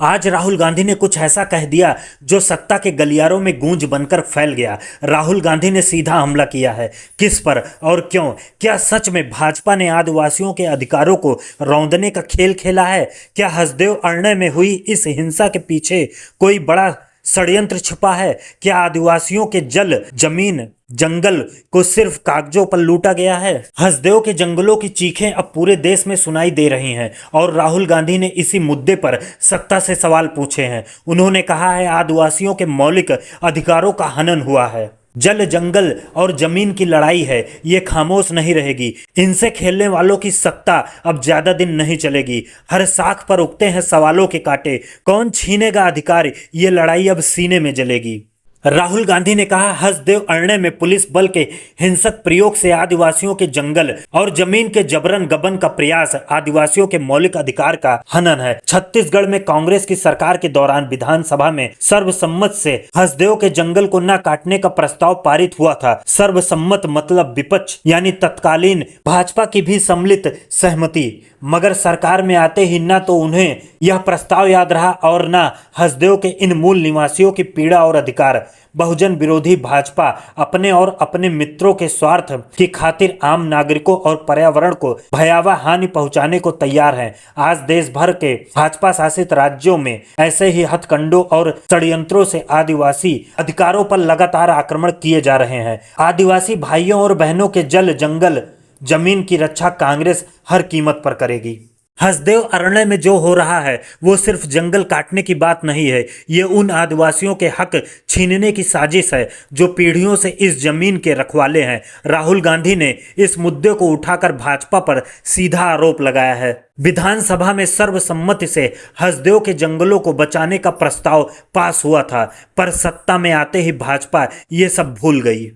आज राहुल गांधी ने कुछ ऐसा कह दिया जो सत्ता के गलियारों में गूंज बनकर फैल गया। राहुल गांधी ने सीधा हमला किया है। किस पर और क्यों? क्या सच में भाजपा ने आदिवासियों के अधिकारों को रौंदने का खेल खेला है? क्या हसदेव अरण्य में हुई इस हिंसा के पीछे कोई बड़ा षड्यंत्र छिपा है? क्या आदिवासियों के जल, जमीन, जंगल को सिर्फ कागजों पर लूटा गया है? हसदेव के जंगलों की चीखें अब पूरे देश में सुनाई दे रही हैं और राहुल गांधी ने इसी मुद्दे पर सत्ता से सवाल पूछे हैं। उन्होंने कहा है आदिवासियों के मौलिक अधिकारों का हनन हुआ है। जल, जंगल और जमीन की लड़ाई है, ये खामोश नहीं रहेगी। इनसे खेलने वालों की सत्ता अब ज्यादा दिन नहीं चलेगी। हर साख पर उगते हैं सवालों के कांटे। कौन छीनेगा अधिकार? ये लड़ाई अब सीने में जलेगी। राहुल गांधी ने कहा हसदेव अरण्य में पुलिस बल के हिंसक प्रयोग से आदिवासियों के जंगल और जमीन के जबरन गबन का प्रयास आदिवासियों के मौलिक अधिकार का हनन है। छत्तीसगढ़ में कांग्रेस की सरकार के दौरान विधानसभा में सर्वसम्मत से हसदेव के जंगल को न काटने का प्रस्ताव पारित हुआ था। सर्वसम्मत मतलब विपक्ष यानी तत्कालीन भाजपा की भी सम्मिलित सहमति। मगर सरकार में आते ही न तो उन्हें यह प्रस्ताव याद रहा और न हसदेव के इन मूल निवासियों की पीड़ा और अधिकार। बहुजन विरोधी भाजपा अपने और अपने मित्रों के स्वार्थ की खातिर आम नागरिकों और पर्यावरण को भयावह हानि पहुंचाने को तैयार है। आज देश भर के भाजपा शासित राज्यों में ऐसे ही हथकंडों और षड्यंत्रों से आदिवासी अधिकारों पर लगातार आक्रमण किए जा रहे हैं। आदिवासी भाइयों और बहनों के जल, जंगल, जमीन की रक्षा कांग्रेस हर कीमत पर करेगी। हसदेव अरण्य में जो हो रहा है वो सिर्फ जंगल काटने की बात नहीं है, ये उन आदिवासियों के हक छीनने की साजिश है जो पीढ़ियों से इस जमीन के रखवाले हैं। राहुल गांधी ने इस मुद्दे को उठाकर भाजपा पर सीधा आरोप लगाया है। विधानसभा में सर्वसम्मति से हसदेव के जंगलों को बचाने का प्रस्ताव पास हुआ था, पर सत्ता में आते ही भाजपा ये सब भूल गई।